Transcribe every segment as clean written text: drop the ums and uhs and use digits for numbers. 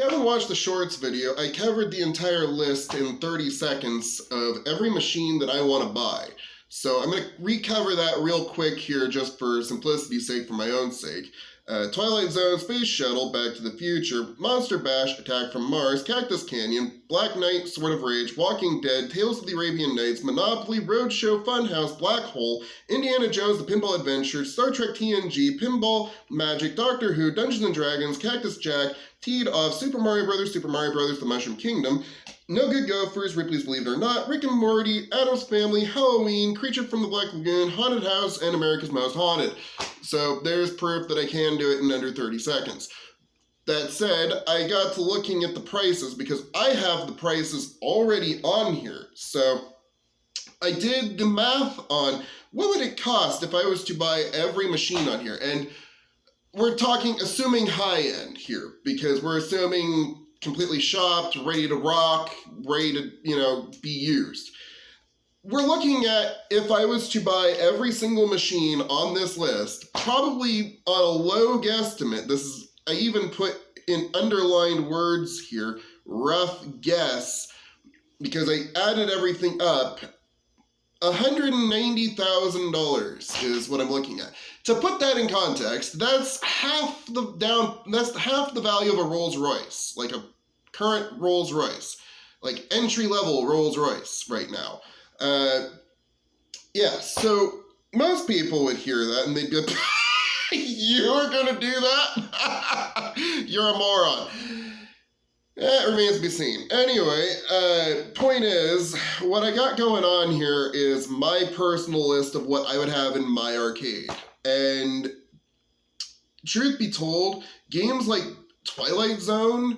you haven't watched the shorts video, I covered the entire list in 30 seconds of every machine that I want to buy. So I'm going to recover that real quick here just for simplicity's sake, for my own sake. Twilight Zone, Space Shuttle, Back to the Future, Monster Bash, Attack from Mars, Cactus Canyon, Black Knight, Sword of Rage, Walking Dead, Tales of the Arabian Nights, Monopoly, Roadshow, Funhouse, Black Hole, Indiana Jones, The Pinball Adventure, Star Trek TNG, Pinball Magic, Doctor Who, Dungeons & Dragons, Cactus Jack, Teed Off, Super Mario Brothers, The Mushroom Kingdom, No Good Gofers, Ripleys Believe It or Not, Rick and Morty, Addams Family, Halloween, Creature from the Black Lagoon, Haunted House, and America's Most Haunted. So there's proof that I can do it in under 30 seconds. That said, I got to looking at the prices because I have the prices already on here. So I did the math on what would it cost if I was to buy every machine on here. And we're talking assuming high end here because we're assuming completely shopped, ready to rock, ready to, be used. We're looking at, if I was to buy every single machine on this list, probably on a low guesstimate, I even put in underlined words here, rough guess, because I added everything up, $190,000 is what I'm looking at. To put that in context, that's half the value of a Rolls Royce, like a current Rolls Royce, like entry-level Rolls Royce right now. So most people would hear that and they'd be like, you're gonna do that? You're a moron. That remains to be seen. Anyway, point is, what I got going on here is my personal list of what I would have in my arcade. And truth be told, games like Twilight Zone,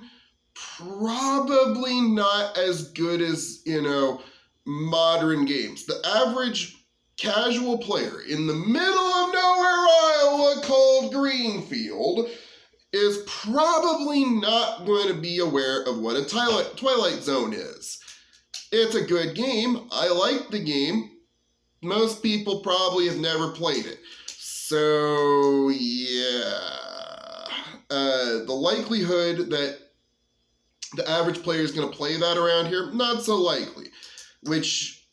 probably not as good as, modern games. The average casual player in the middle of nowhere, Iowa, called Greenfield, is probably not going to be aware of what a Twilight Zone is. It's a good game. I like the game. Most people probably have never played it. So, yeah. The likelihood that the average player is going to play that around here, not so likely. Which,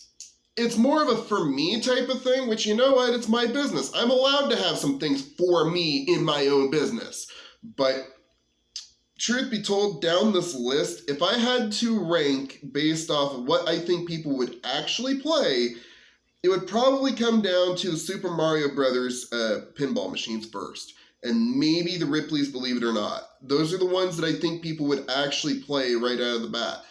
it's more of a for me type of thing, which, you know what, it's my business. I'm allowed to have some things for me in my own business. But truth be told, down this list, if I had to rank based off of what I think people would actually play, it would probably come down to the Super Mario Brothers pinball machines first. And maybe the Ripleys Believe It or Not. Those are the ones that I think people would actually play right out of the bat.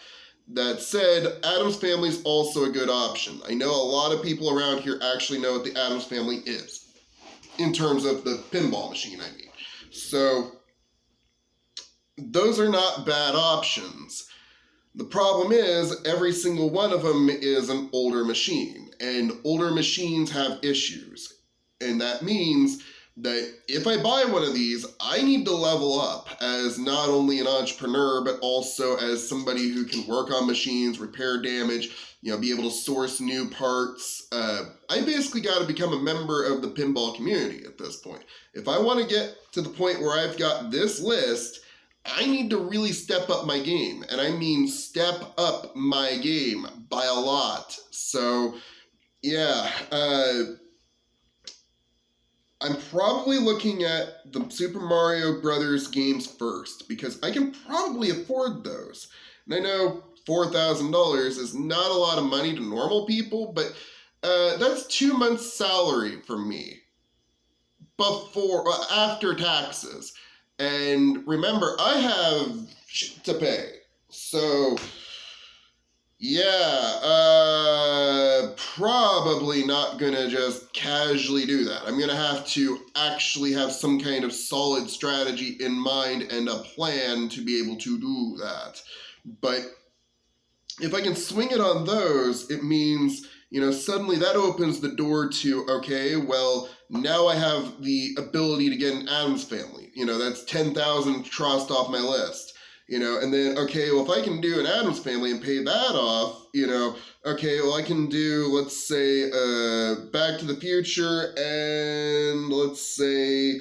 That said, Addams Family is also a good option. I know a lot of people around here actually know what the Addams Family is, in terms of the pinball machine, I mean. So, those are not bad options. The problem is, every single one of them is an older machine, and older machines have issues. And that means that if I buy one of these, I need to level up as not only an entrepreneur, but also as somebody who can work on machines, repair damage, be able to source new parts. I basically got to become a member of the pinball community at this point. If I want to get to the point where I've got this list, I need to really step up my game. And I mean step up my game by a lot. So, yeah, I'm probably looking at the Super Mario Brothers games first because I can probably afford those. And I know $4,000 is not a lot of money to normal people, but that's 2 months' salary for me after taxes. And remember, I have shit to pay. So, yeah, probably not gonna just casually do that. I'm gonna have to actually have some kind of solid strategy in mind and a plan to be able to do that. But if I can swing it on those, it means, suddenly that opens the door to, okay, well, now I have the ability to get an Addams Family. That's 10,000 crossed off my list. And then, okay, well, if I can do an Addams Family and pay that off, okay, well, I can do, let's say, Back to the Future and, let's say,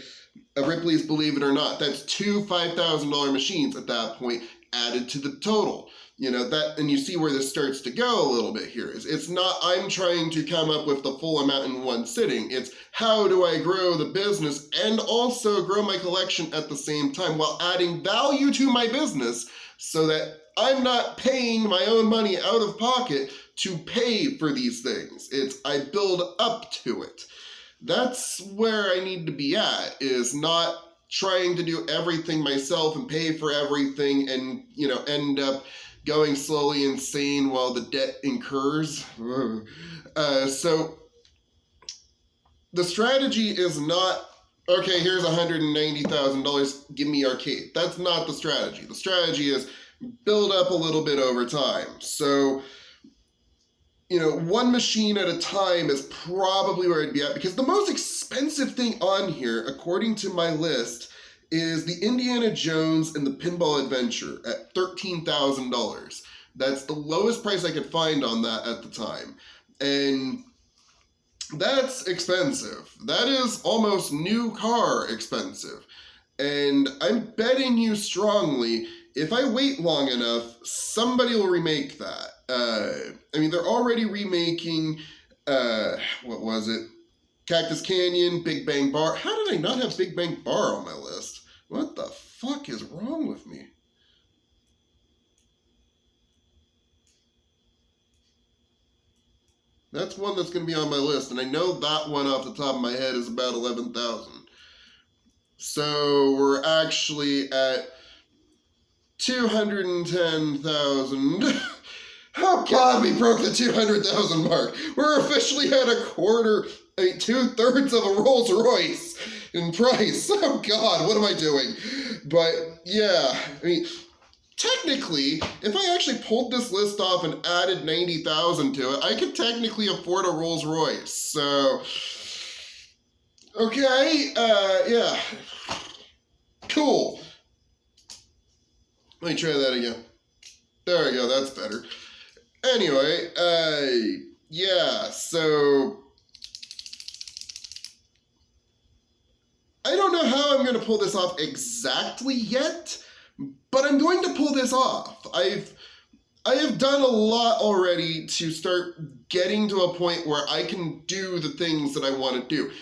Ripleys Believe It or Not. That's two $5,000 machines at that point added to the total. You know, that, and you see where this starts to go a little bit here. It's not, I'm trying to come up with the full amount in one sitting. It's how do I grow the business and also grow my collection at the same time while adding value to my business so that I'm not paying my own money out of pocket to pay for these things. It's, I build up to it. That's where I need to be at, is not trying to do everything myself and pay for everything and, you know, end up going slowly insane while the debt incurs. So the strategy is not, okay, here's $190,000, give me arcade. That's not the strategy. The strategy is build up a little bit over time. So, you know, one machine at a time is probably where I'd be at, because the most expensive thing on here, according to my list, is the Indiana Jones and the Pinball Adventure at $13,000. That's the lowest price I could find on that at the time. And that's expensive. That is almost new car expensive. And I'm betting you strongly, if I wait long enough, somebody will remake that. I mean, they're already remaking, what was it? Cactus Canyon, Big Bang Bar. How did I not have Big Bang Bar on my list? What the fuck is wrong with me? That's one that's going to be on my list, and I know that one off the top of my head is about 11,000. So we're actually at 210,000. Oh God, we broke the 200,000 mark. We're officially at a quarter, 2/3 of a Rolls Royce in price. Oh God, what am I doing? But yeah, I mean, technically, if I actually pulled this list off and added 90,000 to it, I could technically afford a Rolls Royce. So, okay, yeah, cool. Let me try that again. There we go, that's better. Anyway, yeah, so I don't know how I'm going to pull this off exactly yet, but I'm going to pull this off. I have done a lot already to start getting to a point where I can do the things that I want to do.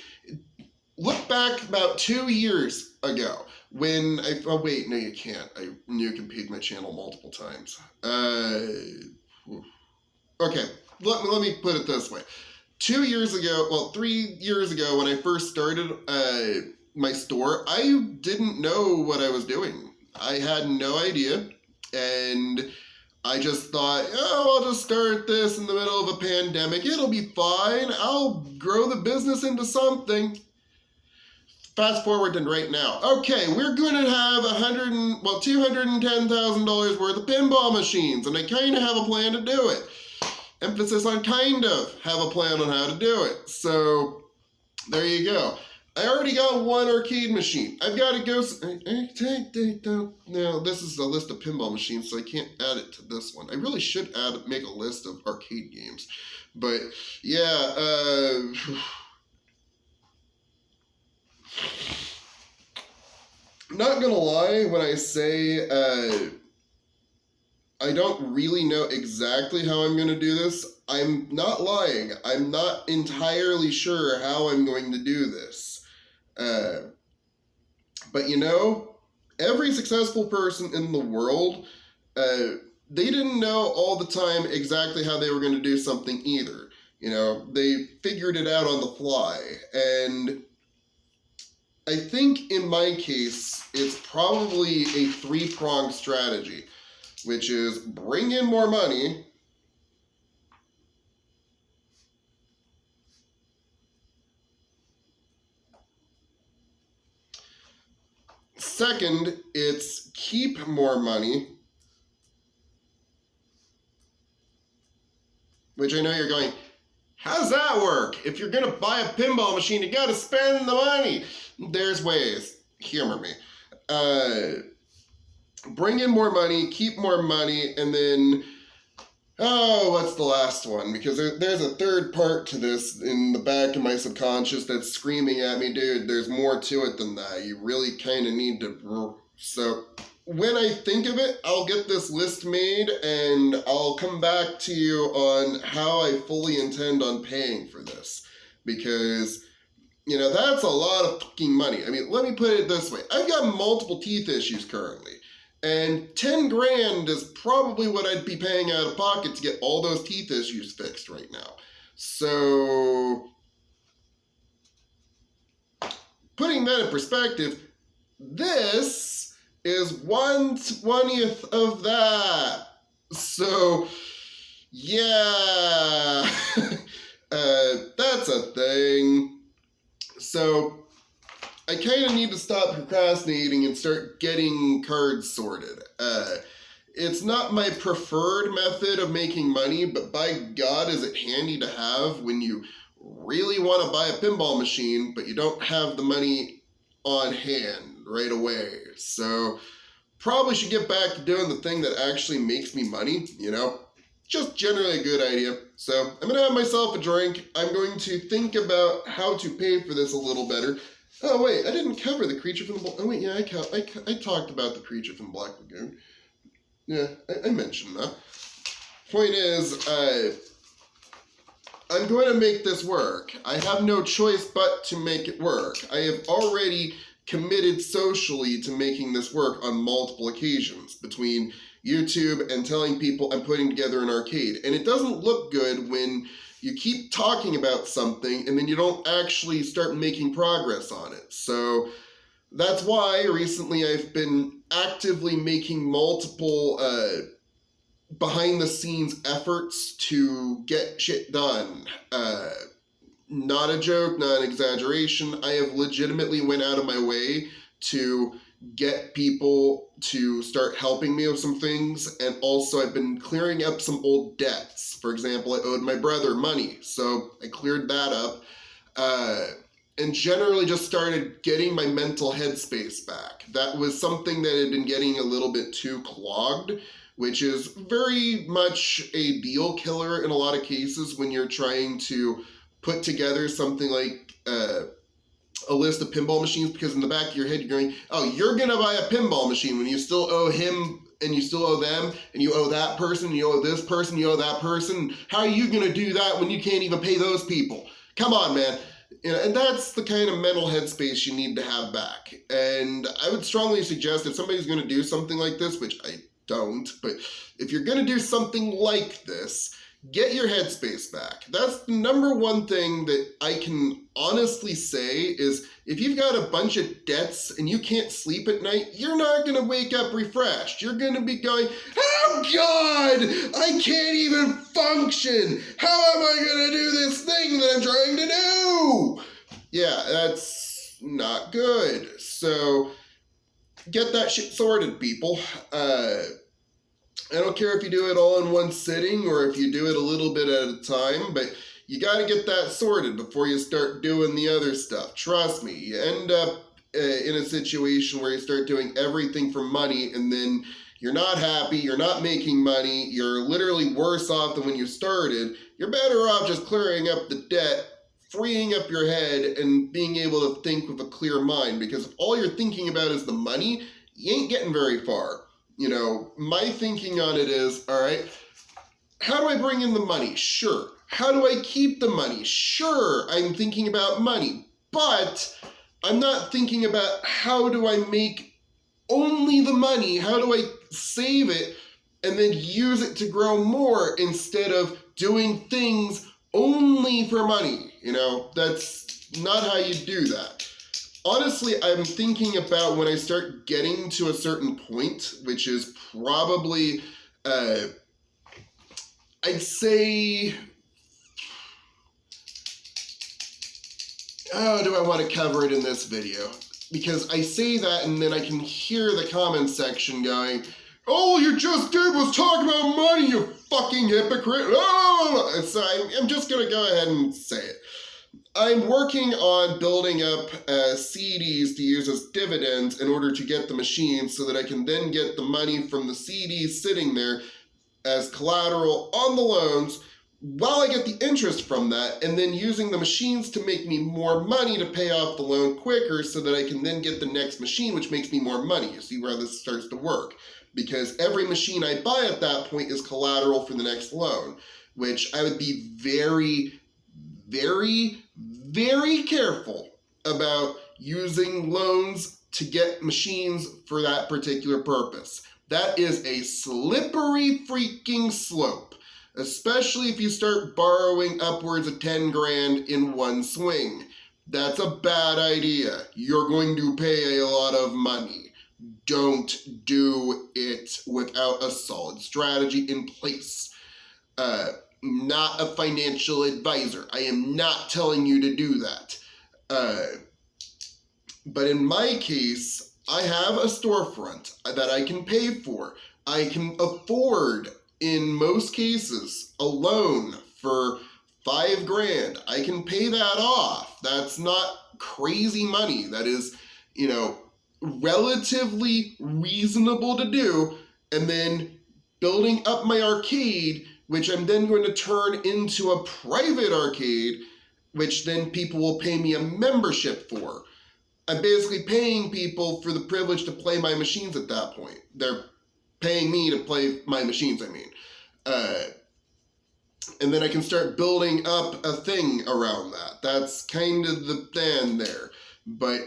Look back about 2 years ago when I, oh wait, no you can't. You can peek my channel multiple times. Okay, let me put it this way. 2 years ago, well, 3 years ago when I first started my store, I didn't know what I was doing. I had no idea, and I just thought, oh, I'll just start this in the middle of a pandemic. It'll be fine. I'll grow the business into something. Fast forward to right now. Okay, we're going to have $210,000 worth of pinball machines, and I kind of have a plan to do it. Emphasis on kind of have a plan on how to do it. So there you go. I already got one arcade machine. I've got to go. Now this is a list of pinball machines, so I can't add it to this one. I really should make a list of arcade games, but yeah. Not gonna lie when I say I don't really know exactly how I'm going to do this. I'm not lying. I'm not entirely sure how I'm going to do this. But you know, every successful person in the world, they didn't know all the time exactly how they were going to do something either. You know, they figured it out on the fly. And I think in my case, it's probably a three-pronged strategy, which is bring in more money, second, it's keep more money, which I know you're going, how's that work? If you're gonna buy a pinball machine, you gotta spend the money. There's ways, humor me. Bring in more money, keep more money, and then Oh, what's the last one? Because there's a third part to this in the back of my subconscious that's screaming at me, dude, there's more to it than that. You really kind of need to... So, when I think of it, I'll get this list made and I'll come back to you on how I fully intend on paying for this. Because, you know, that's a lot of fucking money. I mean, let me put it this way. I've got multiple teeth issues currently. And 10 grand is probably what I'd be paying out of pocket to get all those teeth issues fixed right now. So, putting that in perspective, this is 1/20th of that. So, yeah, that's a thing. So, I kind of need to stop procrastinating and start getting cards sorted. It's not my preferred method of making money, but by God is it handy to have when you really want to buy a pinball machine, but you don't have the money on hand right away. So probably should get back to doing the thing that actually makes me money, you know? Just generally a good idea. So I'm gonna have myself a drink. I'm going to think about how to pay for this a little better. Oh wait, I didn't cover the creature from the... Oh wait, yeah, I talked about the creature from Black Lagoon. Yeah, I mentioned that. Point is, I'm going to make this work. I have no choice but to make it work. I have already committed socially to making this work on multiple occasions between YouTube and telling people I'm putting together an arcade. And it doesn't look good when you keep talking about something and then you don't actually start making progress on it. So that's why recently I've been actively making multiple behind the scenes efforts to get shit done. Not a joke, not an exaggeration. I have legitimately went out of my way to get people to start helping me with some things, and also I've been clearing up some old debts. For example, I owed my brother money, so I cleared that up, and generally just started getting my mental headspace back. That was something that had been getting a little bit too clogged, which is very much a deal killer in a lot of cases when you're trying to put together something like a list of pinball machines, because in the back of your head you're going, oh, you're gonna buy a pinball machine when you still owe him and you still owe them and you owe that person, you owe this person, you owe that person. How are you gonna do that when you can't even pay those people? Come on, man. You know, and that's the kind of mental headspace you need to have back. And I would strongly suggest if somebody's gonna do something like this, which I don't, but if you're gonna do something like this, get your headspace back. That's the number one thing that I can honestly say is if you've got a bunch of debts and you can't sleep at night, you're not going to wake up refreshed. You're going to be going, oh God, I can't even function. How am I going to do this thing that I'm trying to do? Yeah, that's not good. So get that shit sorted, people. I don't care if you do it all in one sitting or if you do it a little bit at a time, but you got to get that sorted before you start doing the other stuff. Trust me, you end up in a situation where you start doing everything for money and then you're not happy, you're not making money, you're literally worse off than when you started. You're better off just clearing up the debt, freeing up your head, and being able to think with a clear mind, because if all you're thinking about is the money, you ain't getting very far. You know, my thinking on it is, all right, how do I bring in the money? Sure. How do I keep the money? Sure, I'm thinking about money, but I'm not thinking about how do I make only the money? How do I save it and then use it to grow more instead of doing things only for money? You know, that's not how you do that. Honestly, I'm thinking about when I start getting to a certain point, which is probably, I'd say, oh, do I want to cover it in this video? Because I say that and then I can hear the comment section going, all you just did was talk about money, you fucking hypocrite. Oh! So I'm just going to go ahead and say it. I'm working on building up CDs to use as dividends in order to get the machine so that I can then get the money from the CDs sitting there as collateral on the loans while I get the interest from that, and then using the machines to make me more money to pay off the loan quicker so that I can then get the next machine, which makes me more money. You see where this starts to work? Because every machine I buy at that point is collateral for the next loan, which I would be very, very, very careful about using loans to get machines for that particular purpose. That is a slippery freaking slope, especially if you start borrowing upwards of 10 grand in one swing. That's a bad idea. You're going to pay a lot of money. Don't do it without a solid strategy in place. Not a financial advisor. I am not telling you to do that. But in my case, I have a storefront that I can pay for. I can afford, in most cases, a loan for 5 grand. I can pay that off. That's not crazy money. That is, relatively reasonable to do. And then building up my arcade, which I'm then going to turn into a private arcade, which then people will pay me a membership for. I'm basically paying people for the privilege to play my machines at that point. They're paying me to play my machines, I mean. And then I can start building up a thing around that. That's kind of the plan there. But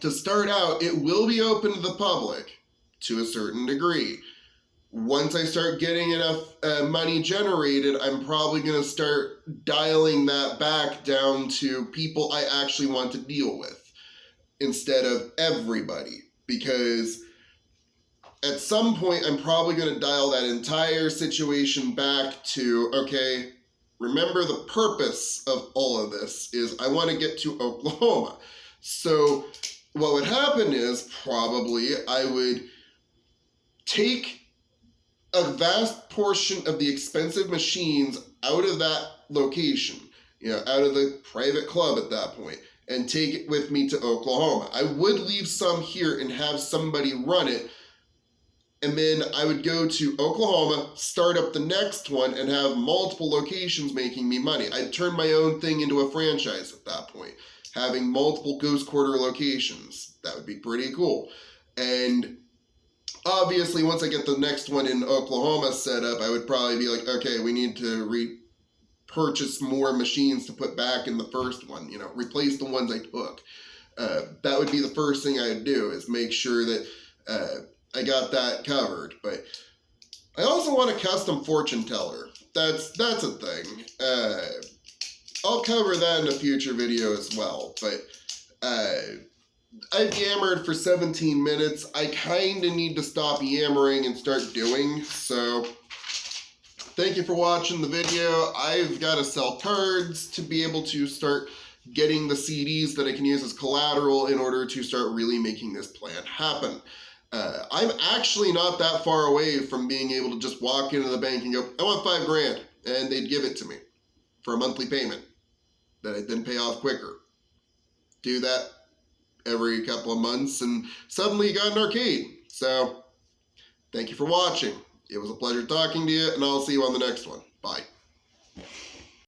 to start out, it will be open to the public to a certain degree. Once I start getting enough money generated, I'm probably going to start dialing that back down to people I actually want to deal with instead of everybody. Because at some point, I'm probably going to dial that entire situation back to, okay, remember the purpose of all of this is I want to get to Oklahoma. So what would happen is probably I would take a vast portion of the expensive machines out of that location, out of the private club at that point, and take it with me to Oklahoma. I would leave some here and have somebody run it, and then I would go to Oklahoma, start up the next one, and have multiple locations making me money. I'd turn my own thing into a franchise at that point, having multiple Ghost Quarter locations. That would be pretty cool. And obviously, once I get the next one in Oklahoma set up, I would probably be like, okay, we need to repurchase more machines to put back in the first one, replace the ones I took. That would be the first thing I'd do, is make sure that I got that covered. But I also want a custom fortune teller. That's a thing. I'll cover that in a future video as well. But I've yammered for 17 minutes. I kind of need to stop yammering and start doing. So thank you for watching the video. I've got to sell cards to be able to start getting the CDs that I can use as collateral in order to start really making this plan happen. I'm actually not that far away from being able to just walk into the bank and go, I want 5 grand, and they'd give it to me for a monthly payment that I'd then pay off quicker. Do that every couple of months, and suddenly you got an arcade. So thank you for watching. It was a pleasure talking to you, and I'll see you on the next one. Bye.